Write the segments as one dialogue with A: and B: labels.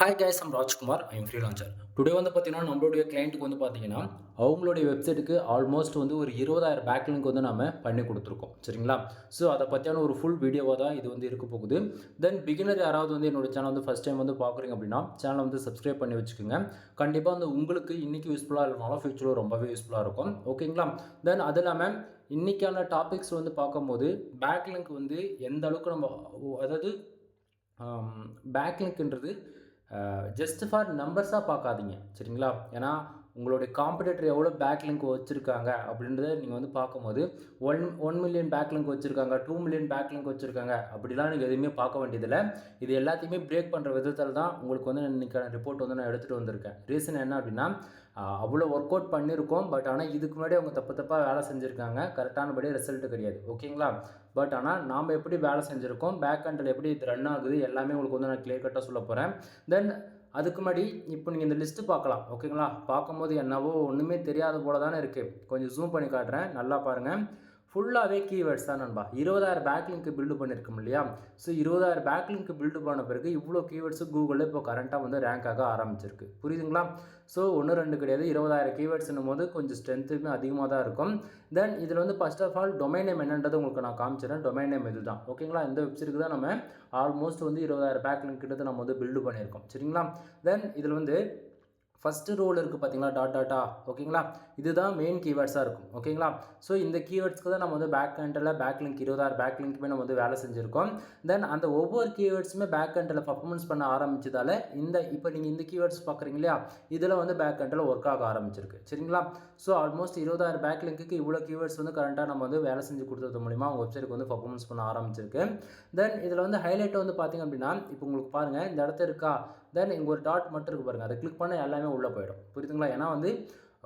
A: Hi guys, I'm Rajkumar. I'm freelancer. Today வந்து பார்த்தீங்கன்னா, நம்மளுடைய கிளைண்ட்டுக்கு வந்து பார்த்தீங்கன்னா, அவங்களுடைய வெப்சைட்டுக்கு ஆல்மோஸ்ட் வந்து ஒரு 20,000 பேக்லிங்க் வந்து நம்ம பண்ணி கொடுத்துருக்கோம். சரிங்களா? ஸோ அதை பற்றியான ஒரு ஃபுல் வீடியோவாக தான் இது வந்து இருக்க போகுது. தென் பிகினர் யாராவது வந்து என்னோட சேனல் வந்து ஃபஸ்ட் டைம் வந்து பார்க்குறீங்க அப்படின்னா, சேனலை வந்து சப்ஸ்கிரைப் பண்ணி வச்சுக்கோங்க. கண்டிப்பாக வந்து உங்களுக்கு இன்றைக்கி யூஸ்ஃபுல்லாக இல்லைனாலும் ஃபியூச்சரில் ரொம்பவே யூஸ்ஃபுல்லாக இருக்கும். ஓகேங்களா? தென் அது இல்லாமல் இன்றைக்கான டாபிக்ஸ் வந்து பார்க்கும்போது, பேக்லிங்க் வந்து எந்த அளவுக்கு நம்ம அதாவது பேக்லிங்க்ன்றது ஜஸ்ட் ஃபார் நம்பர்ஸாக பார்க்காதீங்க. சரிங்களா? ஏன்னா உங்களுடைய காம்படிட்டர் எவ்வளோ பேக்லிங்க் வச்சுருக்காங்க அப்படின்றத நீங்கள் வந்து பார்க்கும்போது 1 மில்லியன் பேக்லிங்க் வச்சுருக்காங்க, 2 மில்லியன் பேக்லிங்க் வச்சுருக்காங்க அப்படிலாம் நீங்கள் எதுவுமே பார்க்க வேண்டியதில்லை. இது எல்லாத்தையுமே பிரேக் பண்ணுற விதத்தில் தான் உங்களுக்கு வந்து இன்றைக்கான ரிப்போர்ட் வந்து நான் எடுத்துகிட்டு வந்திருக்கேன். ரீசன் என்ன அப்படின்னா, அவ்வளோ ஒர்க் அவுட் பண்ணியிருக்கோம். பட் ஆனால் இதுக்கு முன்னாடி அவங்க தப்பாக வேலை செஞ்சுருக்காங்க. கரெக்டானபடி ரிசல்ட்டு கிடையாது. ஓகேங்களா? பட் ஆனால் நாம் எப்படி வேலை செஞ்சுருக்கோம், பேக் எண்டில் எப்படி இது ரன் ஆகுது, எல்லாமே உங்களுக்கு வந்து நான் கிளியர் கட்டாக சொல்ல போகிறேன். தென் அதுக்கு முன்னாடி இப்போ நீங்கள் இந்த லிஸ்ட்டு பார்க்கலாம். ஓகேங்களா? பார்க்கும்போது என்னவோ ஒன்றுமே தெரியாத போல தானே இருக்குது. கொஞ்சம் ஜூம் பண்ணி காட்டுறேன், நல்லா பாருங்கள். ஃபுல்லாகவே கீவேர்ட்ஸ் தான் நண்பா. 20,000 பேக்லிங்க் பில்டு பண்ணியிருக்கோம் இல்லையா? ஸோ 20,000 பேக்லிங்க் பில்டு பண்ண பிறகு இவ்வளோ கீவேர்ட்ஸு கூகுளில் இப்போ கரண்ட்டாக வந்து ரேங்க் ஆக ஆரம்பிச்சிருக்கு. புரியுதுங்களா? ஸோ 1 2 கிடையாது, 20,000 கீவேர்ட்ஸ்னும் போது கொஞ்சம் ஸ்ட்ரென்த்துமே அதிகமாக தான் இருக்கும். தென் இதில் வந்து first of all domain name என்னன்றது உங்களுக்கு நான் காமிச்சிடுறேன். டொமைன் நேம் இது தான். ஓகேங்களா? இந்த வெப்சைட்டுக்கு தான் நம்ம ஆல்மோஸ்ட் வந்து 20,000 பேக்லிங்க் கிட்ட நம்ம வந்து பில்டு பண்ணியிருக்கோம். சரிங்களா? தென் இதில் வந்து ஃபஸ்ட்டு ரோல் இருக்குது பார்த்தீங்களா, டாட் டாட்டா. ஓகேங்களா? இதுதான் மெயின் கீவேர்ட்ஸாக இருக்கும். ஓகேங்களா? ஸோ இந்த கீவேர்ட்ஸ்க்கு தான் நம்ம வந்து பேக் எண்டில் பேக்லிங்க் 20,000 பேக்லிங்க்குமே நம்ம வந்து வேலை செஞ்சுருக்கோம். தென் அந்த ஒவ்வொரு கீவேர்ட்ஸுமே பேக் எண்டில் பர்ஃபார்மன்ஸ் பண்ண ஆரம்பிச்சதால் இப்போ நீங்கள் இந்த கீவேர்ட்ஸ் பார்க்குறீங்க இல்லையா, இதில் வந்து பேக் எண்டில் ஒர்க் ஆக ஆரம்பிச்சிருக்கு. சரிங்களா? ஸோ ஆல்மோஸ்ட் 20,000 பேக்லிங்க்கு இவ்வளோ கீவேர்ட்ஸ் வந்து கரண்ட்டாக நம்ம வந்து வேலை செஞ்சு கொடுத்தது மூலிமா உங்கள் வெப்சைட்டுக்கு வந்து பர்ஃபார்மன்ஸ் பண்ண ஆரம்பிச்சிருக்கு. தென் இதில் வந்து ஹைலைட் வந்து பார்த்திங்க அப்படின்னா, இப்போ உங்களுக்கு பாருங்கள் இந்த இடத்த இருக்கா, தென் இங்கே ஒரு டாட் மட்டும் இருக்குது பாருங்கள், அதை கிளிக் பண்ணால் எல்லாமே உள்ளே போயிடும். புரியுதுங்களா? ஏன்னா வந்து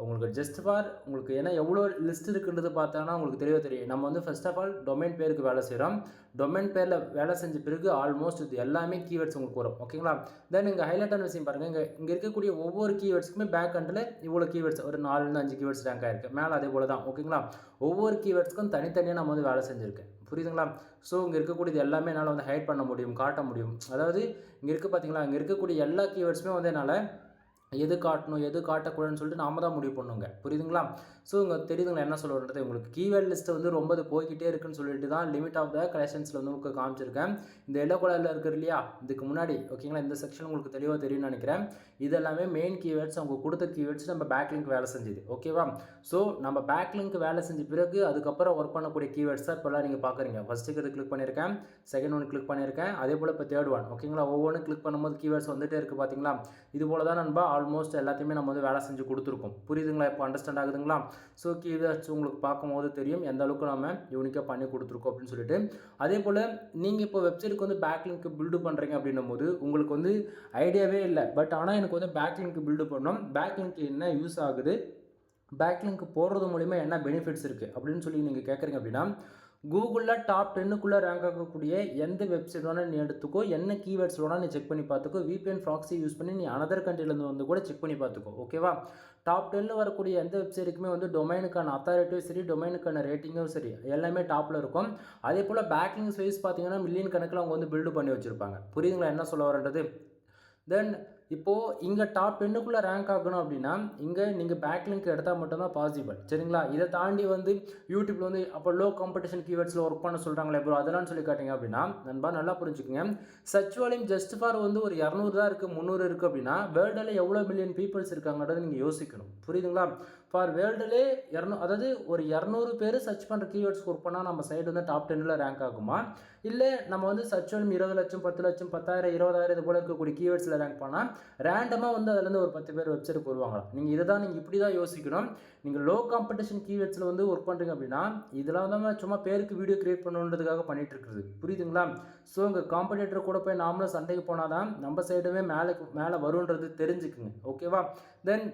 A: உங்களுக்கு ஜஸ்ட் ஃபார் உங்களுக்கு ஏன்னா எவ்வளோ லிஸ்ட் இருக்குன்றது பார்த்தோன்னா உங்களுக்கு தெளிவாக தெரியும். நம்ம வந்து ஃபர்ஸ்ட் ஆஃப் ஆல் டொமைன் பேருக்கு வேலை செய்கிறோம். டொமைன் பேரில் வேலை செஞ்ச பிறகு ஆல்மோஸ்ட் இது எல்லாமே கீவேர்ட்ஸ் உங்களுக்கு வரும். ஓகேங்களா? தென் இங்கே ஹைலைட்டான விஷயம் பாருங்கள், இங்கே இருக்கக்கூடிய ஒவ்வொரு கீவேர்ட்ஸுக்குமே பேக் எண்டில் இவ்வளோ கீவேர்ட்ஸ் ஒரு 4-5 கீவேர்ட்ஸ் ரேங்க் ஆயிருக்கு. மேலே அதே போல் தான். ஓகேங்களா? ஒவ்வொரு கீவேர்ட்ஸ்க்கும் தனித்தனியாக நம்ம வந்து வேலை செஞ்சுருக்கேன். புரியுதுங்களா? ஸோ இங்கே இருக்கக்கூடியது எல்லாமே என்னால் வந்து ஹைட் பண்ண முடியும், காட்ட முடியும். அதாவது இங்கே இருக்குது பார்த்தீங்களா, இங்கே இருக்கக்கூடிய எல்லா கீவேர்ட்ஸுமே வந்து என்னால் எது காட்டணும் எது காட்டக்கூடாதுன்னு சொல்லிட்டு நாம தான் முடிவு பண்ணுங்க. புரியுதுங்களா? ஸோ இங்கே தெரியுதுங்களா என்ன சொல்ல வர்றது? உங்களுக்கு கீவேர்ட் லிஸ்ட்டு வந்து ரொம்ப இது போய்கிட்டே இருக்குன்னு சொல்லிட்டு தான் லிமிட் ஆஃப் த கலெக்ஷன்ஸில் வந்து உங்களுக்கு காமிச்சிருக்கேன். இந்த எல்லோ கலரில் இருக்குது இல்லையா, இதுக்கு முன்னாடி ஓகேங்களா, இந்த செக்ஷன் உங்களுக்கு தெளிவாக தெரியும்னு நினைக்கிறேன். இது எல்லாமே மெயின் கீவேர்ட்ஸ், அவங்க கொடுத்த கீவேர்ட்ஸ் நம்ம பேக்லிங்க் வேலை செஞ்சுது. ஓகேவா? ஸோ நம்ம பேக்லிங்க் வேலை செஞ்ச பிறகு அதுக்கப்புறம் ஒர்க் பண்ணக்கூடிய கீவேர்ட்ஸ் தான் இப்போலாம் நீங்கள் பார்க்குறீங்க. ஃபஸ்ட்டுக்கு இது கிளிக் பண்ணியிருக்கேன், செகண்ட் ஒன் கிளிக் பண்ணியிருக்கேன், அதே போல் இப்போ தேர்ட் ஒன். ஓகேங்களா? ஒவ்வொன்றும் கிளிக் பண்ணும்போது கீவேர்ட்ஸ் வந்துகிட்டே இருக்குது பார்த்தீங்களா? இது போல் தான் நண்பா ஆல்மோஸ்ட் எல்லாத்தையுமே நம்ம வந்து வேலை செஞ்சு கொடுத்துருக்கோம். புரியுதுங்களா? இப்போ அண்டர்ஸ்டாண்ட் ஆகுதுங்களா? ஸோ கீவேர்ட்ஸ் உங்களுக்கு பார்க்கும்போது தெரியும் எந்த அளவுக்கு நம்ம யூனிக்காக பண்ணி கொடுத்துருக்கோம் அப்படின்னு சொல்லிட்டு. அதே போல் நீங்கள் இப்போ வெப்சைட்டுக்கு வந்து பேக்லிங்க் பில்டு பண்ணுறீங்க அப்படின்னும் போது உங்களுக்கு வந்து ஐடியாவே இல்லை. பட் ஆனால் எனக்கு வந்து பேக்லிங்க் பில்டு பண்ணோம், பேக்லிங்க் என்ன யூஸ் ஆகுது, பேக்லிங்க் போடுறது மூலிமா என்ன பெனிஃபிட்ஸ் இருக்குது அப்படின்னு சொல்லி நீங்கள் கேட்குறீங்க அப்படின்னா, கூகுளில் டாப் 10க்குள்ளே ரேங்க் ஆகக்கூடிய எந்த வெப்சைட் வேணால் நீ எடுத்துக்கோ, என்ன கீவேர்ட்ஸ் வேணால் நீ செக் பண்ணி பார்த்துக்கோ, VPN ப்ராக்ஸி யூஸ் பண்ணி நீ அனதர் கண்ட்ரிலேருந்து வந்து கூட செக் பண்ணி பார்த்துக்கோ. ஓகேவா? டாப் 10ல் வரக்கூடிய எந்த வெப்சைட்டுக்குமே வந்து டொமைனுக்கான அத்தாரிட்டியும் சரி, டொமைனுக்கான ரேட்டிங்கும் சரி, எல்லாமே டாப்பில் இருக்கும். அதே போல் பேக்லிங்ஸ் வைஸ் பார்த்தீங்கன்னா மில்லியன் கணக்கில் அவங்க வந்து பில்டு பண்ணி வச்சுருப்பாங்க. புரியுதுங்களா என்ன சொல்ல வரன்றது? தென் இப்போது இங்கே டாப் 10க்குள்ளே ரேங்க் ஆகணும் அப்படின்னா இங்கே நீங்கள் பேக்லிங்க் எடுத்தால் மட்டும்தான் பாசிபிள். சரிங்களா? இதை தாண்டி வந்து யூடியூப்பில் வந்து அப்போ லோ காம்படிஷன் கீவேர்ட்ஸில் ஒர்க் பண்ண சொல்கிறாங்களே ப்ரோ, அதெல்லாம் சொல்லி காட்டிங்க அப்படின்னா நண்பா நல்லா புரிஞ்சுக்கோங்க. சர்ச் வால்யூம் ஜஸ்ட் ஃபார் வந்து ஒரு 200 தான் இருக்குது, 300 இருக்குது அப்படின்னா வேர்ல்டில் எவ்வளோ மில்லியன் பீப்புள்ஸ் இருக்காங்கன்றதை நீங்கள் யோசிக்கணும். புரியுதுங்களா? ஃபார் வேர்ல்டுலே அதாவது ஒரு 200 பேர் சர்ச் பண்ணுற கீவேர்ட்ஸ் ஒர்க் பண்ணால் நம்ம சைடு வந்து டாப் 10ல் ரேங்க் ஆகுமா, இல்லை நம்ம வந்து சர்ச் வால்யூம் 20 லட்சம் 10 லட்சம் 10,000 20,000 இது போல் இருக்கக்கூடிய கீவேர்ட்ஸில் ரேங்க் பண்ணால் ரேண்டமாக வந்து அதுலேருந்து ஒரு 10 பேர் வெப்சைட்டுக்கு வருவாங்களா? நீங்கள் இப்படி தான் யோசிக்கணும். நீங்கள் லோ காம்படிஷன் கீவேர்ட்ஸில் வந்து ஒர்க் பண்ணுறீங்க அப்படின்னா இதெல்லாம் தான் சும்மா பேருக்கு வீடியோ கிரியேட் பண்ணணுன்றதுக்காக பண்ணிகிட்டு இருக்குது. புரியுதுங்களா? ஸோ இங்கே காம்படிட்டர் கூட போய் நாமளும் சண்டைக்கு போனால் தான் நம்ம சைடுமே மேலே வருன்றது தெரிஞ்சுக்குங்க. ஓகேவா? தென்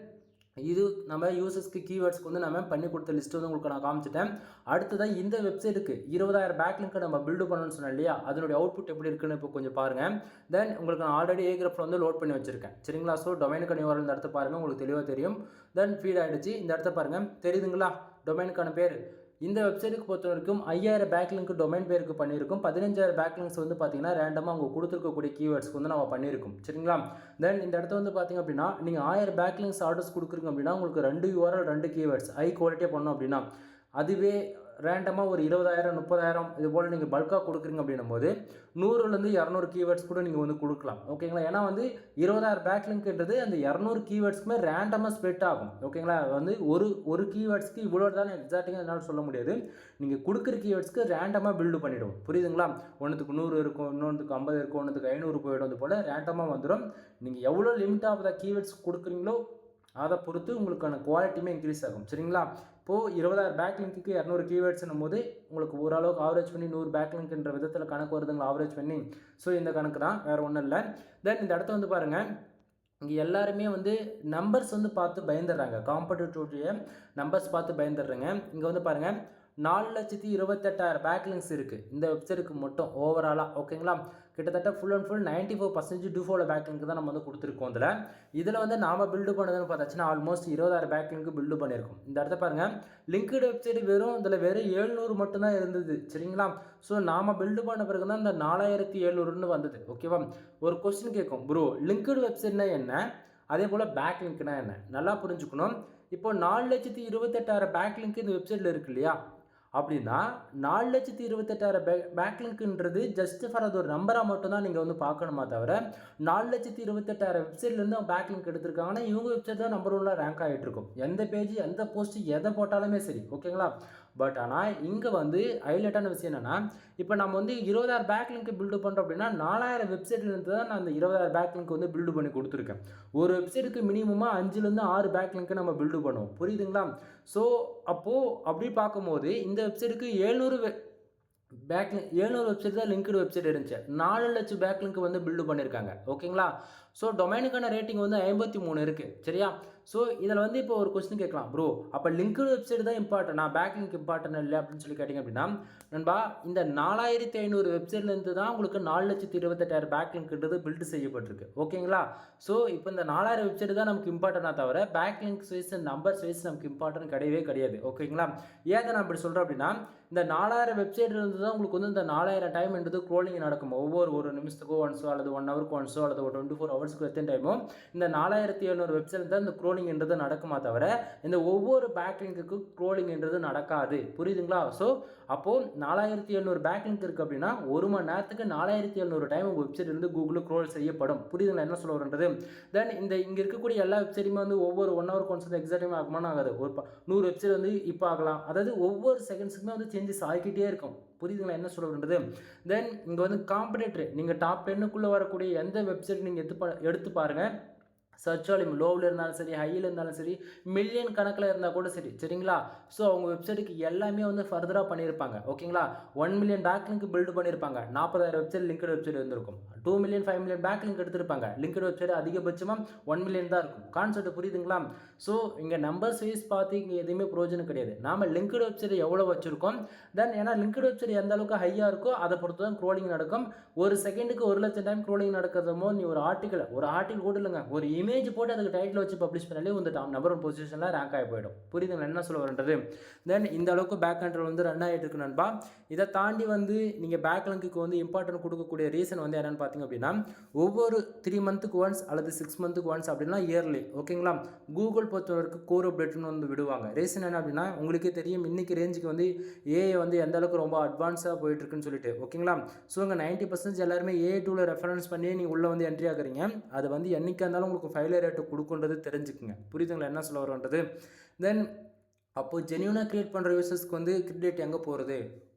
A: இது நம்ம யூசர்ஸ்க்கு கீவேர்ட்ஸ்க்கு வந்து நம்ம பண்ணி கொடுத்த லிஸ்ட் வந்து உங்களுக்கு நான் காமிச்சிட்டேன். அடுத்ததான் இந்த வெப்சைட்டுக்கு 20,000 பேக்லிங்க்கு நம்ம பில்டு பண்ணணும்னு சொன்னேன் இல்லையா, அதனுடைய அவுட்புட் எப்படி இருக்குன்னு இப்போ கொஞ்சம் பாருங்கள். தென் உங்களுக்கு நான் ஆல்ரெடி ஏகிராஃபில் வந்து லோட் பண்ணி வச்சிருக்கேன். சரிங்களா? ஸோ டொமைனுக்கான URL இந்த இடத்த பாருங்கள், உங்களுக்கு தெளிவாக தெரியும். தென் ஃபீட் ஆகிடுச்சு. இந்த இடத்த பாருங்கள், தெரியுதுங்களா? டொமைனுக்கான பேர் இந்த வெப்சைட்டுக்கு பொறுத்த வரைக்கும் 5000 பேக்லிங்க் டொமைன் பேருக்கு பண்ணியிருக்கும். 15000 பேக்லிங்க்ஸ் வந்து பார்த்தீங்கன்னா ரேண்டமாக அவங்க கொடுத்துருக்கக்கூடிய கீவேர்ட்ஸ்க்கு வந்து நம்ம பண்ணியிருக்கோம். சரிங்களா? தென் இந்த இடத்துல வந்து பார்த்தீங்க அப்படின்னா நீங்கள் 1000 பேக்லிங்க்ஸ் ஆர்டர்ஸ் கொடுக்குறீங்க அப்படின்னா உங்களுக்கு 2 URL 2 கீவேர்ட்ஸ் ஹை குவாலிட்டியாக பண்ணோம் அப்படின்னா அதுவே ரேண்டமாக ஒரு 20,000 30,000 இது போல் நீங்கள் பல்காக கொடுக்குறீங்க அப்படின்னும் போது 100லேருந்து 200 கீவேர்ட்ஸ் கூட நீங்கள் வந்து கொடுக்கலாம். ஓகேங்களா? ஏன்னா வந்து 20,000 பேக்லிங்க்ன்றது அந்த 200 கீவேர்ட்ஸ்க்குமே ரேண்டமாக ஸ்ப்ளிட் ஆகும். ஓகேங்களா? வந்து ஒரு கீவேர்ட்ஸ்க்கு இவ்வளோ தான் எக்ஸாக்டாக என்னால் சொல்ல முடியாது. நீங்கள் கொடுக்குற கீவேர்ட்ஸ்க்கு ரேண்டமாக பில்டு பண்ணிவிடும். புரியுதுங்களா? ஒன்றுத்துக்கு 100 இருக்கும், இன்னொன்றுக்கு 50 இருக்கும், ஒன்றுத்துக்கு 500 போயிடும். அது போல் ரேண்டமாக வந்துடும். நீங்கள் எவ்வளோ லிமிட் ஆஃப் த கீவேர்ட்ஸ் கொடுக்குறீங்களோ அதை பொறுத்து உங்களுக்கான குவாலிட்டியுமே இன்க்ரீஸ் ஆகும். சரிங்களா? இப்போது 20,000 பேக்லிங்க்கு 200 கீவேர்ட்ஸ்னும் போது உங்களுக்கு ஓரளவுக்கு ஆவரேஜ் பண்ணி 100 பேக்லிங்க்ன்ற விதத்தில் கணக்கு வருதுங்களா ஆவரேஜ் பண்ணி. ஸோ இந்த கணக்கு தான், வேறு ஒன்றும் இல்லை. தென் இந்த இடத்த வந்து பாருங்கள், இங்கே எல்லாருமே வந்து நம்பர்ஸ் வந்து பார்த்து பயந்துடுறாங்க. காம்படிட்டிவ் நம்பர்ஸ் பார்த்து பயந்துடுறாங்க. இங்கே வந்து பாருங்கள் 4,28,000 பேக்லிங்க்ஸ் இருக்குது இந்த வெப்சைட்டுக்கு மட்டும் ஓவராலாக. ஓகேங்களா? கிட்டத்தட்ட full and full 94% default backlink தான் நம்ம வந்து கொடுத்துருக்கோம். இதில் வந்து நாம் பில்டு பண்ணதுன்னு பார்த்தாச்சுன்னா ஆல்மோஸ்ட் 20,000 பேக்லிங்க் பில்டு பண்ணியிருக்கோம். இந்த இடத்த பாருங்கள், லிங்க்டு வெப்சைட் இதில் வெறும் 700 மட்டும்தான் இருந்தது. சரிங்களா? ஸோ நாம் பில்டு பண்ண பிறகு தான் இந்த 4,700ன்னு வந்தது. ஓகேவா? ஒரு கொஸ்டின் கேட்கும், ப்ரோ லிங்க்டு வெப்சைட்னா என்ன, அதே போல் பேக்லிங்க்னா என்ன, நல்லா புரிஞ்சுக்கணும். இப்போ 4,28,000 பேக்லிங்க் இந்த வெப்சைட்டில் இருக்கு இல்லையா? அப்படின்னா 4,28,000 பேக்லிங்க்ன்றது ஜஸ்ட் ஃபார் அது ஒரு நம்பராக மட்டும்தான் நீங்கள் வந்து பார்க்கணுமா தவிர 4,28,000 வெப்சைட்லேருந்து பேக்லிங்க் எடுத்திருக்காங்கன்னா இவங்க வெப்சைட் தான் நம்பர் 1 ரேங்க் ஆகிட்டு இருக்கும். எந்த பேஜ் எந்த போஸ்ட் எதை போட்டாலுமே சரி. ஓகேங்களா? பட் ஆனால் இங்கே வந்து ஹைலைட்டான விஷயம் என்னென்னா, இப்போ நம்ம வந்து 20,000 பேக்லிங்க் பில்டு பண்ணுறோம் அப்படின்னா 4,000 வெப்சைட்லேருந்து தான் நான் அந்த 20,000 பேக்லிங்க் வந்து பில்டு பண்ணி கொடுத்துருக்கேன். ஒரு வெப்சைட்டுக்கு மினிமமாக 5லேருந்து 6 பேக்லிங்க்கு நம்ம பில்டு பண்ணுவோம். புரியுதுங்களா? ஸோ அப்போது அப்படி பார்க்கும்போது இந்த வெப்சைட்டுக்கு 700 வெப்சைட் தான் லிங்க்டு வெப்சைட் இருந்துச்சு. 4 லட்சம் பேக்லிங்க் வந்து பில்டு பண்ணியிருக்காங்க. ஓகேங்களா? ஸோ டொமைனுக்கான ரேட்டிங் வந்து 53 இருக்குது. சரியா? ஸோ இதில் வந்து இப்போ ஒரு கொஸ்டின் கேட்கலாம், ப்ரோ அப்போ லிங்க்டு வெப்சைட் தான் இம்பார்ட்டன்ட், பேக்லிங்க் இம்பார்ட்டன்ட் இல்லை அப்படின்னு சொல்லி கேட்டிங்க அப்படின்னா, நண்பா இந்த 4,500 வெப்சைட்லேருந்து தான் உங்களுக்கு 4,28,000 பேக்லிங்க்ன்றது பில்டு செய்யப்பட்டிருக்கு. ஓகேங்களா? ஸோ இப்போ இந்த 4,000 வெப்சைட் தான் நமக்கு இம்பார்ட்டனாக தவிர பேக்லிங்க்ஸ் வைஸ் நம்பர்ஸ் வைஸ் நமக்கு இம்பார்ட்டன்ட் கிடையவே கிடையாது. ஓகேங்களா? ஏன் நான் அப்படி சொல்கிறேன் அப்படின்னா, இந்த 4,000 வெப்சைட்லேருந்து தான் உங்களுக்கு வந்து இந்த 4,000 டைம்ன்றது க்ரோலிங் நடக்கும். ஒரு நிமிஷத்துக்கோ ஒன்ஸோ அல்லது 1 ஹவருக்கு ஒன்ஸோ அல்லது ஒரு 24 ஹவர்ஸ்க்கு எத்தனை டைமோ இந்த 4,700 வெப்சைட் தான் இந்த க்ரோலிங்ன்றது நடக்குமா தவிர இந்த ஒவ்வொரு பேக்லிங்க்கு க்ரோலிங்ன்றது நடக்காது. புரியுதுங்களா? ஸோ அப்போது 4,700 பேக்லிங்க் இருக்குது அப்படின்னா 1 மணி நேரத்துக்கு 4,700 டைம் உங்கள் வெப்சைட் இருந்து கூகுளில் க்ரோல் செய்யப்படும். புரியுதுங்களா என்ன சொல்ல வரன்றது? தென் இங்கே இருக்கக்கூடிய எல்லா வெப்சைட்டுமே வந்து ஒவ்வொரு 1 ஹவருக்கு ஒன்ஸ் வந்து எக்ஸாக்டாக ஆகுமான்னு ஆகாது. ஒரு 100 வெப்சைட் வந்து இப்போ ஆகலாம். அதாவது ஒவ்வொரு செகண்ட்ஸுக்குமே வந்து சேஞ்சஸ் ஆகிக்கிட்டே இருக்கும். புரியுதுங்களா என்ன சொல்லுறது? தென் இங்கே வந்து காம்படிட்டர் நீங்கள் டாப் 10க்குள்ளே வரக்கூடிய எந்த வெப்சைட் நீங்கள் எடுத்து பாருங்கள். சர்ச் வால்யூம் லோவில் இருந்தாலும் சரி, ஹையில் இருந்தாலும் சரி, மில்லியன் கணக்கில் இருந்தால் கூட சரி. சரிங்களா? ஸோ அவங்க வெப்சைட்டுக்கு எல்லாமே வந்து ஃபர்தராக பண்ணியிருப்பாங்க. ஓகேங்களா? 1 மில்லியன் பேக்லிங்க் பில்டு பண்ணியிருப்பாங்க. 40,000 வெப்சைட் லிங்க்டு வெப்சைட் இருந்திருக்கும். 2 மில்லியன் 5 மில்லியன் பேக்லிங்க் எடுத்திருப்பாங்க. லிங்க்டு வெப்சைட் அதிகபட்சமாக 1 மில்லியன் தான் இருக்கும். கான்செப்ட் புரியுதுங்களா? ஸோ இங்கே நம்பர்ஸ் வைஸ் பார்த்து இங்கே எதுவுமே ப்ரோஜனம் கிடையாது. நாம் லிங்க்டு வெப்சைட் எவ்வளோ வச்சுருக்கோம், தென் ஏன்னா லிங்க்டு வெப்சைட் எந்த அளவுக்கு ஹையாக இருக்கோ அதை பொறுத்து தான் க்ரோலிங் நடக்கும். ஒரு செகண்டுக்கு 1,00,000 டைம் க்ரோலிங் நடக்கிறதுமோ நீ ஒரு ஆர்டிக்கல் கூட இல்லைங்க, ஒரு இமேஜ் போட்டு அதுக்கு டைட்டில் வச்சு பப்ளிஷ் பண்ணாலே வந்து நம்பர் 1 பொசிஷனில் ரேங்க் ஆகி போயிடும். புரியுதுங்க என்ன சொல்ல வரன்றது? தென் இந்த அளவுக்கு பேக் கண்ட்ரோல் வந்து ரன் ஆகிட்டு இருக்கு நண்பா. இதை தாண்டி வந்து நீங்கள் பேக்லிங்க்கு வந்து இம்பார்ட்டன்ட் கொடுக்கக்கூடிய ரீசன் வந்து என்னென்னு பார்த்தீங்க அப்படின்னா, ஒவ்வொரு 3 மந்த்துக்கு ஒன்ஸ் அல்லது 6 மந்த்துக்கு ஒன்ஸ் அப்படின்னா இயர்லி. ஓகேங்களா? கூகுள் பொறுத்தவரைக்கும் கோர் அப்டேட்னு வந்து விடுவாங்க. ரீசன் என்ன அப்படின்னா, உங்களுக்கே தெரியும் இன்னைக்கு ரேஞ்சுக்கு வந்து ஏஐ வந்து எந்த அளவுக்கு ரொம்ப அட்வான்ஸாக போயிட்டு இருக்குன்னு சொல்லிட்டு. ஓகேங்களா? ஸோ இங்கே 90% எல்லாருமே ஏஐ டூவில் ரெஃபரன்ஸ் பண்ணி நீங்கள் உள்ளே வந்து என்ட்ரி ஆகுறீங்க. அது வந்து என்னைக்காக இருந்தாலும் உங்களுக்கு ஃபெயிலியர் ரேட்டு கொடுக்குன்றது தெரிஞ்சுக்குங்க. புரியுதுங்களா என்ன சொல்ல வரன்றது? தென் அப்போது ஜென்யூனாக க்ரியேட் பண்ணுற யூசர்ஸ்க்கு வந்து கிரெடிட் எங்கே போகிறது?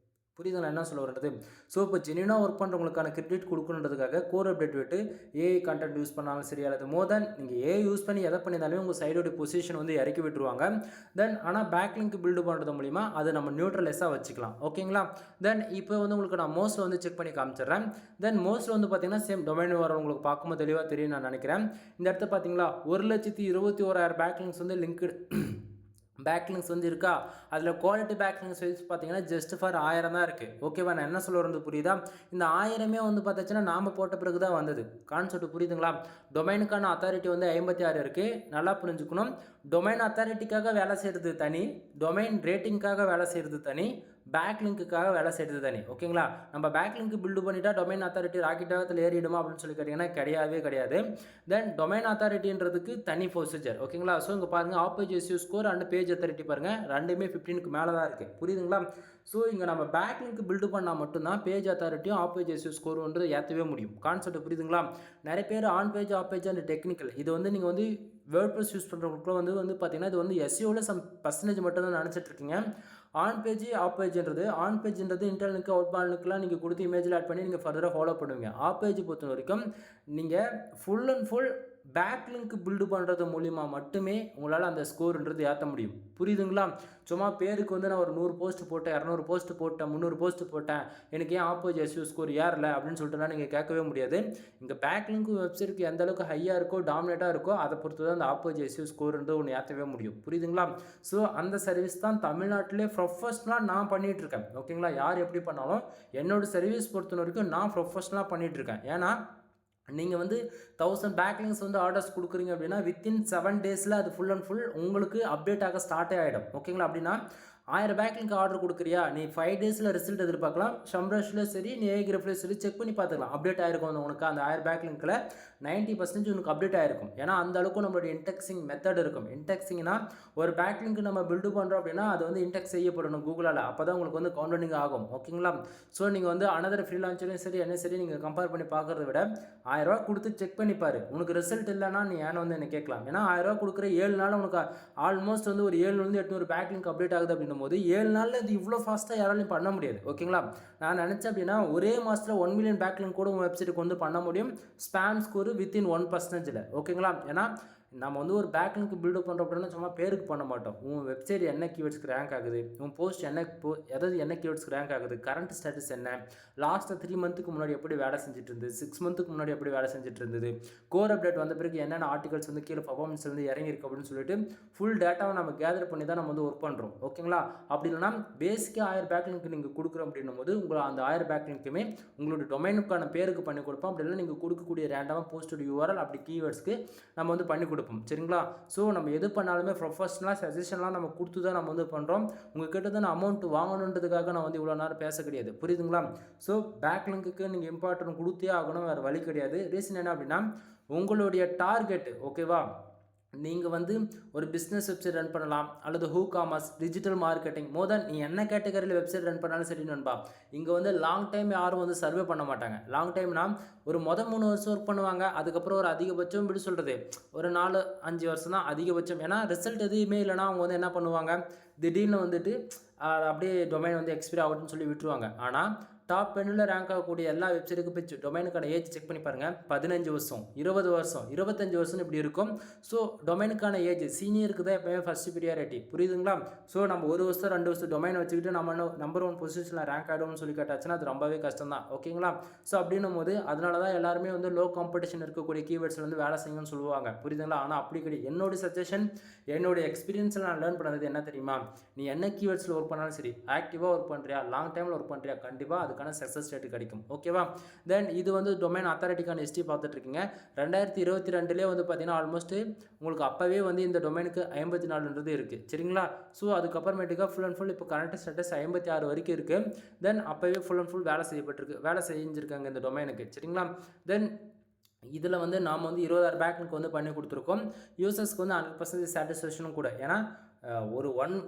A: புரியுதுங்களா என்ன சொல்ல வரன்றது? ஸோ இப்போ ஜென்யூனாக ஒர்க் பண்ணுறவங்களுக்கான கிரெடிட் கொடுக்கணுன்றதுக்காக கோர் அப்டேட் விட்டு ஏஐ கண்டென்ட் யூஸ் பண்ணாலும் சரி, அல்லது மோர் தென் நீங்கள் ஏஐ யூஸ் பண்ணி எதை பண்ணியிருந்தாலுமே உங்கள் சைடோட பொசிஷன் வந்து இறக்கி விட்டுருவாங்க. தென் ஆனால் பேக்லிங்க் பில்டு பண்ணுறது மூலிமா அதை நம்ம நியூட்ரலைஸாக வச்சுக்கலாம். ஓகேங்களா? தென் இப்போ வந்து உங்களுக்கு நான் மோஸ்ட்டில் வந்து செக் பண்ணி காமிச்சிடுறேன். தென் மோஸ்ட்டில் வந்து பார்த்தீங்கன்னா சேம் டொமைன் வர உங்களுக்கு பார்க்கும்போது தெளிவாக தெரியும் நான் நினைக்கிறேன். இந்த இடத்த பார்த்தீங்களா 1,21,000 பேக்லிங்க்ஸ் வந்து லிங்க்டு பேக்லிங்ஸ் வந்து இருக்கா. அதில் குவாலிட்டி பேக்லிங்ஸ் வைஸ் பார்த்தீங்கன்னா ஜஸ்ட் ஃபார் 1000 தான் இருக்குது. ஓகேவா, நான் என்ன சொல்ல வரது புரியுதா? இந்த 1000மே வந்து பார்த்தாச்சுன்னா நாம் போட்ட பிறகு தான் வந்தது. கான்செப்ட் புரியுதுங்களா? டொமைனுக்கான அத்தாரிட்டி வந்து 56 இருக்குது. நல்லா புரிஞ்சுக்கணும். டொமைன் அத்தாரிட்டிக்காக வேலை செய்கிறது தனி, டொமைன் ரேட்டிங்காக வேலை செய்கிறது தனி, பேக்லிங்க்குக்காக வேலை செய்கிறது தனி. ஓகேங்களா, நம்ம பேக்லிங்க் பில்டு பண்ணிட்டா டொமைன் அத்தாரிட்டி ராக்கெட் வேகத்தில் ஏறிடுமா அப்படின்னு சொல்லி கேட்டிங்கன்னா கிடையவே கிடையாது. தென் டொமைன் அத்தாரிட்டின்றதுக்கு தனி ப்ரொசீஜர். ஓகேங்களா, ஸோ இங்கே பாருங்கள் off page SEO score and page authority பாருங்கள், ரெண்டுமே 15க்கு மேலே தான் இருக்குது. புரியுதுங்களா? ஸோ இங்கே நம்ம பேக்லிங்க் பில்டு பண்ணால் மட்டும்தான் பேஜ் அத்தாரிட்டியும் ஆப் பேஜ் எஸ்யூ ஸ்கோர் ஏற்றவே முடியும். கான்செப்ட் புரியுதுங்களா? நிறைய பேர் on page off page and technical இது வந்து நீங்கள் வந்து வேர்ட்ப்ரெஸ் யூஸ் பண்ணுறவங்களுக்குள்ள வந்து பார்த்தீங்கன்னா இது வந்து எஸ்இஓவில் சம் பர்சன்டேஜ் மட்டும் தான் நினச்சிட்டு இருக்கீங்க. ஆன் பேஜ் ஆஃப் பேஜ்ன்றது, ஆன் பேஜ்ன்றது இன்டர்னுக்கு அவுட் பானுக்குலாம் நீங்கள் கொடுத்து இமேஜில் ஆட் பண்ணி நீங்கள் ஃபர்தராக ஃபாலோ பண்ணுவீங்க. ஆஃப் பேஜ் பொறுத்த வரைக்கும் நீங்கள் full and full backlink build பண்ணுறது மூலிமா மட்டுமே உங்களால் அந்த ஸ்கோர்ன்றது ஏற்ற முடியும். புரியுதுங்களா? சும்மா பேருக்கு வந்து நான் ஒரு 100 போஸ்ட் போட்டேன், 200 போஸ்ட் போட்டேன், 300 போஸ்ட் போட்டேன், எனக்கு ஏன் ஆப் பேஜ் எஸ்இஓ ஸ்கோர் ஏறல அப்படின்னு சொல்லிட்டுலாம் நீங்கள் கேட்கவே முடியாது. இங்கே பேக்லிங்க் வெப்சைட்டுக்கு எந்த அளவுக்கு ஹையாக இருக்கோ டாமினேட்டாக இருக்கோ அதை பொறுத்து தான் அந்த ஆப் பேஜ் எஸ்இஓ ஸ்கோர்ன்றது ஒன்று ஏற்றவே முடியும். புரியுதுங்களா? ஸோ அந்த சர்வீஸ் தான் தமிழ்நாட்டிலே ப்ரொஃபஷ்னலாக நான் பண்ணிகிட்ருக்கேன். ஓகேங்களா, யார் எப்படி பண்ணாலும் என்னோடய சர்வீஸ் பொறுத்த வரைக்கும் நான் ப்ரொஃபஷ்னலாக பண்ணிகிட்ருக்கேன். ஏன்னா நீங்கள் வந்து 1000 பேக்லிங்ஸ் வந்து ஆர்டர்ஸ் கொடுக்குறீங்க அப்படின்னா வித்தின் 7 டேஸில் அது ஃபுல் அண்ட் ஃபுல் உங்களுக்கு அப்டேட் ஆக ஸ்டார்ட்டே ஆகிடும். ஓகேங்களா, அப்படின்னா 1000 பேக்லிங்க் ஆர்டர் கொடுக்குறியா, நீ 5 டேஸில் ரிசல்ட் எதிர்பார்க்கலாம். ஷம்ரஷ்ல சரி, நீ ஏகிரஃப்லேயும் சரி செக் பண்ணி பார்த்துக்கலாம். அப்டேட் ஆகிருக்கும் உனக்கு அந்த 1000 பேக்லிங்கில் 90% உனக்கு அப்டேட் ஆகிருக்கும். ஏன்னா அந்த அளவுக்கு நம்மளுடைய இன்டெக்ஸிங் மெத்தட் இருக்கும். இன்டெக்ஸிங்னா ஒரு பேக்லிங்க் நம்ம பில்டு பண்ணுறோம் அப்படின்னா அது வந்து இன்டெக்ஸ் செய்யப்படணும் கூகுளால், அப்போ தான் உங்களுக்கு வந்து கவுண்டனிங் ஆகும். ஓகேங்களா, ஸோ நீங்கள் வந்து அனதர் ஃப்ரீலான்சரையும் சரி என்ன சரி நீங்கள் கம்பேர் பண்ணி பார்க்குறத விட 1000 ரூபா கொடுத்து செக் பண்ணிப்பார். உனக்கு ரிசல்ட் இல்லைன்னா நீ ஏன்னா வந்து என்ன கேட்கலாம். ஏன்னா 1000 ரூபா கொடுக்குற 7 நாள் உனக்கு ஆல்மோஸ்ட் வந்து ஒரு 700-800 பேக்லிங்க் அப்டேட் ஆகுது அப்படின்னும் போது 7 நாளில் இது இவ்வளோ ஃபாஸ்ட்டாக யாராலையும் பண்ண முடியாது. ஓகேங்களா, நான் நினச்சேன் அப்படின்னா ஒரே மாதத்தில் 1 மில்லியன் பேக்லிங்க் கூட உங்கள் வெப்சைட்டுக்கு வந்து பண்ண முடியும். Spam score within 1%. ஓகேங்களா, ஏன்னா நம்ம வந்து ஒரு பேக்லிங்க் பில்டப் பண்ணுறோம் அப்படின்னா சும்மா பேருக்கு பண்ண மாட்டோம். உன் வெப்சைட் என்ன கீவேர்ட்ஸ்க்கு ரேங்க் ஆகுது, உன் போஸ்ட் என்ன கீவேர்ட்ஸ்க்கு ரேங்க் ஆகுது, கரண்ட் ஸ்டேட்டஸ் என்ன, லாஸ்ட்டு 3 மந்த்துக்கு முன்னாடி எப்படி வேலை செஞ்சுட்டு இருந்தது, 6 மந்த்துக்கு முன்னாடி எப்படி வேலை செஞ்சுட்டு இருந்தது, கோர் அப்டேட் வந்த பிறகு என்னென்ன ஆர்டிகல்ஸ் வந்து கீழே பர்ஃபார்மன்ஸ் வந்து இறங்கியிருக்கு அப்படின்னு சொல்லிட்டு ஃபுல் டேட்டாவை நம்ம கேதர் பண்ணி தான் நம்ம வந்து ஒர்க் பண்ணுறோம். ஓகேங்களா, அப்படி இல்லைனா பேசிக்காக 1000 பேக்லிங்க் நீங்கள் கொடுக்குறோம் அப்படின்னும் போது உங்களை அந்த 1000 பேக்லிங்க்குமே உங்களோட டொமைனுக்கான பேருக்கு பண்ணி கொடுப்போம். அப்படி இல்லை நீங்கள் கொடுக்கக்கூடிய ரேண்டமாக போஸ்டோட யூஆர்எல் அப்படி கீவேர்ட்ஸ்க்கு நம்ம வந்து பண்ணி கொடுப்போம். சரிங்களா, ஸோ நம்ம எது பண்ணாலுமே ப்ரொஃபஷனலாக சஜஷன்லாம் நம்ம கொடுத்து தான் நம்ம வந்து பண்ணுறோம். உங்கள்கிட்ட தான் அமௌண்ட் வாங்கணுன்றதுக்காக நான் வந்து இவ்வளோ நேரம் பேச கிடையாது. புரியுதுங்களா? ஸோ பேக்லிங்க்கு நீங்கள் இம்பார்ட்டன்ட் கொடுத்தே ஆகணும், வேறு வழி கிடையாது. ரீசன் என்ன அப்படின்னா உங்களுடைய டார்கெட். ஓகேவா, நீங்கள் வந்து ஒரு பிஸ்னஸ் வெப்சைட் ரன் பண்ணலாம், அல்லது ஹூ காமர்ஸ், டிஜிட்டல் மார்க்கெட்டிங், நீ என்ன கேட்டகரியில் வெப்சைட் ரன் பண்ணாலும் சரி நண்பா. இங்கே வந்து லாங் டைம் யாரும் வந்து சர்வே பண்ண மாட்டாங்க. லாங் டைம்னா ஒரு 3 வருஷம் ஒர்க் பண்ணுவாங்க. அதுக்கப்புறம் ஒரு அதிகபட்சம் இப்படி சொல்கிறது ஒரு 4-5 வருஷம் தான் அதிகபட்சம். ஏன்னா ரிசல்ட் எதுவுமே இல்லைனா அவங்க வந்து என்ன பண்ணுவாங்க, திடீர்னு வந்துட்டு அப்படியே டொமைன் வந்து எக்ஸ்பைரி ஆகட்டும்னு சொல்லி விட்டுருவாங்க. ஆனால் டாப் 10ல் ரேங்க் ஆகக்கூடிய எல்லா வெப்சைட்டுக்கு போய் டொமைனுக்கான ஏஜ் செக் பண்ணி பாருங்கள். 15 வருஷம், 20 வருஷம், 25 வருஷம் இப்படி இருக்கும். ஸோ டொமைனுக்கான ஏஜ் சீனியருக்கு தான் எப்போயுமே ஃபஸ்ட்டு ப்ரியாரிட்டி. புரியுதுங்களா? ஸோ நம்ம 1 வருஷம் 2 வருஷம் டொமைன் வச்சுக்கிட்டு நம்ம நம்பர் 1 பொசிஷனில் ரேங்க் ஆகிடும்னு சொல்லி கேட்டாச்சுன்னா அது ரொம்பவே கஷ்டம் தான். ஓகேங்களா, ஸோ அப்படின்னும் போது அதனால தான் எல்லாருமே வந்து லோ காம்படிஷன் இருக்கக்கூடிய கீவேர்ட்ஸில் வந்து வேலை செய்யணும்னு சொல்லுவாங்க. புரியுதுங்களா? ஆனால் அப்படி கிடையாது. என்னோட சஜஷன், என்னோட எக்ஸ்பீரியன்ஸில் நான் லேர்ன் பண்ணது என்ன தெரியுமா, நீ என்ன கீவேர்ட்ஸில் ஒர்க் பண்ணாலும் சரி, ஆக்டிவாக ஒர்க் பண்ணுறியா, லாங் டைமில் ஒர்க் பண்ணுறியா, கண்டிப்பாக அதுக்கான சக்ஸஸ் ரேட் கிடைக்கும். ஓகேவா, தென் இது வந்து டொமைன் அத்தாரிட்டிக்கான ஹிஸ்ட்ரி பார்த்துட்டு இருக்கீங்க. 2022 வந்து பார்த்தீங்கன்னா ஆல்மோஸ்ட் உங்களுக்கு அப்போவே வந்து இந்த டொமைனுக்கு 54ன்றது இருக்குது. சரிங்களா, ஸோ அதுக்கப்புறமேட்டுக்கா ஃபுல் அண்ட் ஃபுல் இப்போ கரண்ட் ஸ்டேட்டஸ் 56 வரைக்கும் இருக்குது. தென் அப்போவே ஃபுல் அண்ட் ஃபுல் வேலை செஞ்சுருக்காங்க இந்த டொமைனுக்கு. சரிங்களா, தென் இதில் வந்து நாம் வந்து 20,000 பேக்லிங்க் வந்து பண்ணி கொடுத்துருக்கோம். யூசர்ஸ்க்கு வந்து 100% சாட்டிஸ்ஃபேக்ஷனும் கூட. ஏன்னா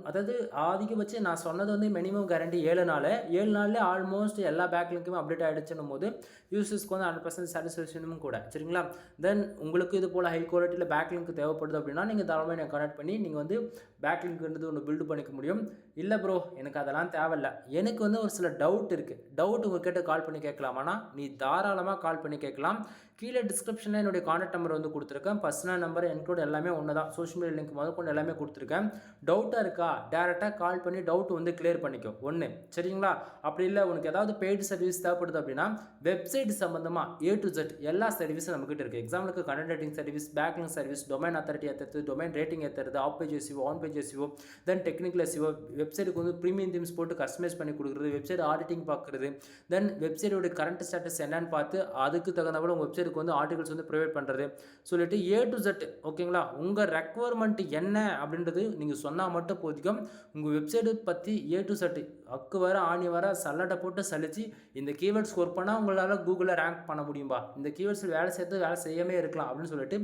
A: அதாவது அதிகபட்சம் நான் சொன்னது வந்து மினிமம் கேரண்டி 7 நாளில் ஆல்மோஸ்ட் எல்லா பேக்லிங்க்குமே அப்டேட் ஆகிடுச்சுன்னும் போது யூசர்ஸ்க்கு வந்து 100% சாட்டிஸ்ஃபேக்ஷனும் கூட. சரிங்களா, தென் உங்களுக்கு இது போல் ஹை குவாலிட்டியில் பேக்லிங்க் தேவைப்படுது அப்படின்னா நீங்கள் தாராளமாக கனெக்ட் பண்ணி நீங்கள் வந்து பேக்லிங்க்ன்றது ஒன்று பில்டு பண்ணிக்க முடியும். இல்லை ப்ரோ எனக்கு அதெல்லாம் தேவையில்ல, எனக்கு வந்து ஒரு சில டவுட் இருக்குது, டவுட் உங்ககிட்ட கால் பண்ணி கேட்கலாமானா நீ தாராளமாக கால் பண்ணி கேட்கலாம். கீழே டிஸ்கிரிப்ஷனில் என்னுடைய கான்டாக்ட் நம்பர் வந்து கொடுத்துருக்கேன். பர்சனல் நம்பர் என்கூட எல்லாமே ஒன்று தான், சோஷியல் மீடியா லிங்க் முதற்கொண்டு எல்லாமே கொடுத்துருக்கேன். டவுட்டாக இருக்கா டேரெக்டாக கால் பண்ணி டவுட் வந்து கிளியர் பண்ணிக்கோ ஒன்று, சரிங்களா? அப்படி இல்லை உனக்கு ஏதாவது பெய்டு சர்வீஸ் தேவைப்படுது அப்படின்னா வெப்சைட் சம்மந்தமாக A to Z எல்லா சர்வீஸும் நம்மகிட்ட இருக்குது. எக்ஸாம்பிளுக்கு content writing service, backlink service, domain authority ஏற்றுறது, டொமைன் ரேட்டிங் ஏற்றுறது, off page SEO, on page SEO, then technical SEO, வெப்சைட்டுக்கு வந்து ப்ரீமியம் தீம்ஸ் போட்டு கஸ்டமைஸ் பண்ணி கொடுக்குறது, வெப்சைட் ஆடிட்டிங் பார்க்குறது, தென் வெப்சைட்டோட கரண்ட் ஸ்டேட்டஸ் என்னன்னு பார்த்து அதுக்கு தகுந்தபோல் உங்கள் வெப்சைட்டுக்கு வந்து ஆர்டிகல்ஸ் வந்து ப்ரொவைட் பண்ணுறது சொல்லிட்டு A to Z, ஓகேங்களா? உங்கள் ரெக்குவயர்மெண்ட் என்ன அப்படின்றது நீங்கள் சொன்னால் மட்டும் போதிக்கும். உங்கள் வெப்சைட்டை பற்றி A to Z அக்கு வர ஆணி வர சல்லடை போட்டு சலிச்சு இந்த கீவேர்ட்ஸ் ஒர்க் பண்ணால் உங்களால் கூகுளில் ரேங்க் பண்ண முடியும்பா, இந்த கீவேர்ட்ஸ் வேலை சேர்த்து வேலை செய்யாமே இருக்கலாம் அப்படின்னு சொல்லிட்டு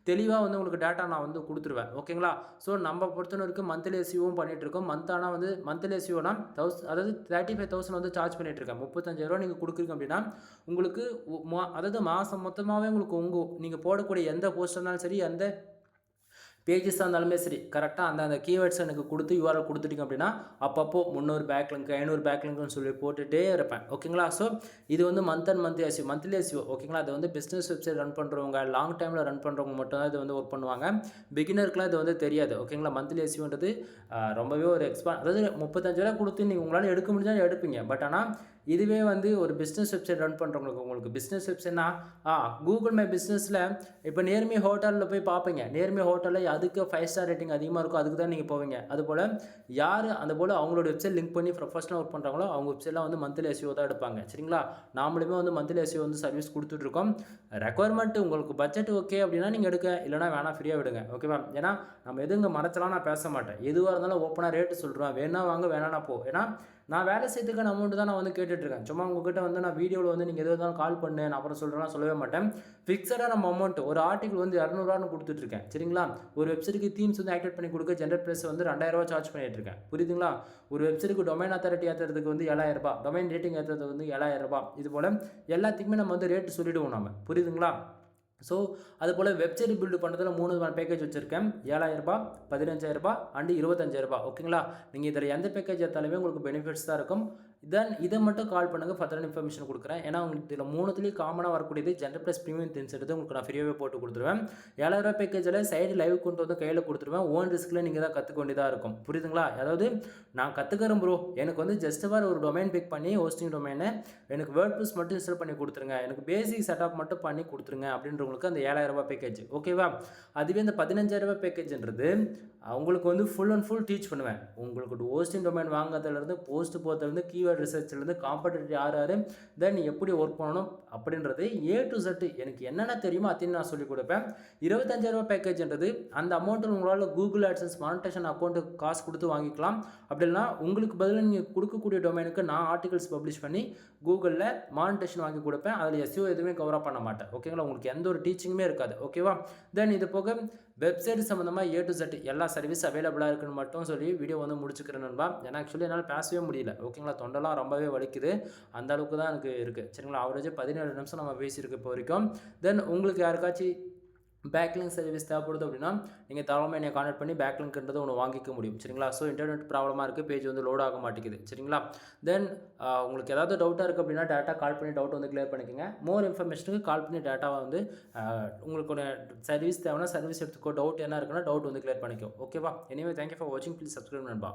A: தெளிவாக வந்து உங்களுக்கு டேட்டா நான் வந்து கொடுத்துருவேன், ஓகேங்களா? ஸோ நம்ம பொறுத்த வரைக்கும் மந்த்லி SEOவும் பண்ணிகிட்ருக்கோம். மந்த்தானா வந்து மந்த்லி SEOனா அதாவது 35,000 வந்து சார்ஜ் பண்ணிகிட்ருக்கேன். 35,000 நீங்கள் கொடுக்குறீங்க அப்படின்னா உங்களுக்கு அதாவது மாதம் மொத்தமாகவே உங்களுக்கு நீங்கள் போடக்கூடிய எந்த போஸ்ட் இருந்தாலும் சரி, எந்த பேஜஸாக இருந்தாலுமே சரி, கரெக்டாக அந்த கீவேர்ட்ஸ் எனக்கு கொடுத்து URL கொடுத்துட்டிங்க அப்படின்னா அப்பப்போ 300 பேக்லிங்க் 500 பேக்லிங்க்னு சொல்லி போட்டுகிட்டே இருப்பேன், ஓகேங்களா? ஸோ இது வந்து மந்த்லி SEO, ஓகேங்களா? அது வந்து பிஸ்னஸ் வெப்சைட் ரன் பண்ணுறவங்க, லாங் டைமில் ரன் பண்ணுறவங்க மட்டும் தான் இது வந்து ஒர்க் பண்ணுவாங்க. பிகினருக்குலாம் இது வந்து தெரியாது, ஓகேங்களா? மந்த்லி SEOன்றது ரொம்பவே ஒரு அதாவது 35,000 கொடுத்து நீங்கள் உங்களால் எடுக்க முடிஞ்சால் எடுப்பீங்க. பட் ஆனால் இதுவே வந்து ஒரு பிஸ்னஸ் வெப்சைட் ரன் பண்ணுறவங்களுக்கு, உங்களுக்கு பிஸ்னஸ் வெப்சைட்னா கூகுள் மை பிஸ்னஸில் இப்போ நேர்மை ஹோட்டலில் போய் பார்ப்பீங்க. நேர்மை ஹோட்டலில் அதுக்கு 5 ஸ்டார் ரேட்டிங் அதிகமாக இருக்கும், அதுக்கு தான் நீங்கள் போவீங்க. அதுபோல் யார் அந்த போல் அவங்களோட வெப்சைட் லிங்க் பண்ணி ப்ரொஃபஷனல் ஒர்க் பண்ணுறாங்களோ அவங்க வெப்சைட்லாம் வந்து மந்த்லி SEO தான் எடுப்பாங்க, சரிங்களா? நாமளுமே வந்து மந்த்லி SEO வந்து சர்வீஸ் கொடுத்துட்ருக்கோம். ரெக்குவயர்மெண்ட் உங்களுக்கு பட்ஜெட் ஓகே அப்படின்னா நீங்கள் எடுக்க, இல்லைனா வேணால் ஃப்ரீயாக விடுங்க, ஓகேவா? ஏன்னா நம்ம எதுங்க மறைச்சலாம் நான் பேச மாட்டேன், எதுவாக இருந்தாலும் ஓப்பனாக ரேட்டு சொல்கிறேன், வேணா வாங்க வேணானா போ. ஏன்னா நான் வேலை செய்யறதுக்கான அமௌண்ட்டு தான் நான் வந்து கேட்டுட்ருக்கேன். சும்மா உங்ககிட்ட வந்து நான் வீடியோவில் வந்து நீங்கள் எது இருந்தாலும் கால் பண்ணு நான் அப்புறம் சொல்கிறேன்னா சொல்லவே மாட்டேன். ஃபிக்ஸடாக நம்ம அமௌண்ட் ஒரு ஆர்டிகல் வந்து 200 கொடுத்துட்ருக்கேன், சரிங்களா? ஒரு வெப்சைட்டுக்கு தீம்ஸ் வந்து ஆக்டிவேட் பண்ணி கொடுக்க ஜென்ரல் ப்ரைஸ் வந்து 2000 சார்ஜ் பண்ணிகிட்ருக்கேன், புரியுதுங்களா? ஒரு வெப்சைட்டுக்கு டொமைன் அத்தாரிட்டி ஏற்றுறதுக்கு வந்து 7000, டொமைன் ரேட்டிங் ஏற்றுறதுக்கு வந்து 7000. இது போல் எல்லாத்துக்குமே நம்ம வந்து ரேட்டு சொல்லிவிடுவோம் நம்ம, புரியுதுங்களா? ஸோ அதுபோல் வெப்சைட் பில்டு பண்ணுறதுல 3 பேக்கேஜ் வச்சுருக்கேன். 7,000, 15,000 அண்டு 25,000, ஓகேங்களா? நீங்கள் இதில் எந்த பேக்கேஜ் எடுத்தாலுமே உங்களுக்கு பெனிஃபிட்ஸ் தான் இருக்கும். தென் இதை மட்டும் கால் பண்ணுங்கள், ஃபர்தர் இன்ஃபர்மேஷன் கொடுக்குறேன். ஏன்னா உங்களுக்கு இதில் 3த்துலேயும் காமனாக வரக்கூடியது ஜென்ரல் ப்ளஸ் ப்ரீமியம் திங்ஸ் எடுத்து உங்களுக்கு நான் ஃப்ரீயாகவே போட்டு கொடுத்துருவேன். 7,000 பேக்கேஜில் சைடு லைவ் கொண்டு வந்து கையில் கொடுத்துருவேன். ஓன் ரிஸ்கில் நீங்கள் தான் கற்றுக்க வேண்டியதாக இருக்கும், புரியுதுங்களா? அதாவது நான் கற்றுக்கிறேன் ப்ரோ, எனக்கு வந்து ஜஸ்ட் ஃபார் ஒரு டொமைன் பிக் பண்ணி ஹோஸ்டிங் டொமைனை எனக்கு வேர்ட்ப்ரெஸ் மட்டும் இன்ஸ்டால் பண்ணி கொடுத்துருங்க, எனக்கு பேசிக் செட்டப் மட்டும் பண்ணி கொடுத்துருங்க அப்படின்றவங்களுக்கு அந்த 7,000 பேக்கேஜ், ஓகேவா? அதுவே இந்த 15,000 பேக்கேஜ்ன்றது உங்களுக்கு வந்து ஃபுல் அண்ட் ஃபுல் டீச் பண்ணுவேன். உங்களுக்கு ஹோஸ்டிங் டொமைன் வாங்குறதுலேருந்து போஸ்ட் போகிறதுலேருந்து கீவேர்ட் ரிசர்ச்லேருந்து காம்படிட்டிவ் யார் தென் எப்படி ஒர்க் பண்ணணும் அப்படின்றது A to Z எனக்கு என்னென்ன தெரியுமோ அதையும் நான் சொல்லிக் கொடுப்பேன். 25,000 பேக்கேஜ்ன்றது அந்த அமௌண்ட்டில் உங்களால் கூகுள் ஆட்சன்ஸ் மானிட்டேஷன் அக்கௌண்ட்டு காசு கொடுத்து வாங்கிக்கலாம். அப்படின்னா உங்களுக்கு பதிலாக நீங்கள் கொடுக்கக்கூடிய டொமைனுக்கு நான் ஆர்டிகல்ஸ் பப்ளிஷ் பண்ணி கூகுளில் மானிட்டேஷன் வாங்கி கொடுப்பேன். அதில் SEO எதுவுமே கவராக பண்ண மாட்டேன், ஓகேங்களா? உங்களுக்கு எந்த ஒரு டீச்சிங்குமே இருக்காது, ஓகேவா? தென் இது போக வெப்சைட் சம்மந்தமாக A to Z எல்லா சர்வீஸ் அவைலபிளாக இருக்குன்னு மட்டும் சொல்லி வீடியோ வந்து முடிச்சுக்கிறேன் நண்பா. ஏன்னா ஆக்சுவலி என்னால் பேசவே முடியல, ஓகேங்களா? தொண்டெல்லாம் ரொம்பவே வலிக்குது, அந்த அளவுக்கு தான் எனக்கு இருக்குது, சரிங்களா? ஆவரேஜ் 17 நிமிஷம் நம்ம பேசியிருக்கு இப்போ வரைக்கும். தென் உங்களுக்கு யாருக்காச்சும் பேக்லிங்க் சர்வீஸ் தேவைப்படுது அப்படின்னா நீங்கள் தாராளமாக என்னை கான்டாக்ட் பண்ணி பேக்லிங்க்ன்றது ஒன்று வாங்கிக்க முடியும், சரிங்களா? ஸோ இன்டர்நெட் ப்ராப்ளமாக இருக்குது, பேஜ் வந்து லோட் ஆக மாட்டேங்குது, சரிங்களா? தென் உங்களுக்கு ஏதாவது டவுட்டாக இருக்குது அப்படின்னா டேட்டா கால் பண்ணி டவுட் வந்து கிளியர் பண்ணிக்கோங்க. மோர் இன்ஃபர்மேஷனுக்கு கால் பண்ணி டேட்டாவை வந்து உங்களுக்கு ஒரு சர்வீஸ் தேவைன்னா சர்வீஸ் எடுத்துக்கோ, டவுட் என்ன இருக்குன்னா டவுட் வந்து கிளியர் பண்ணிக்கோ, ஓகேவா? எனிவே தேங்க்யூ ஃபார் வாட்சிங், ப்ளீஸ் சப்ஸ்கிரைப் நண்பா.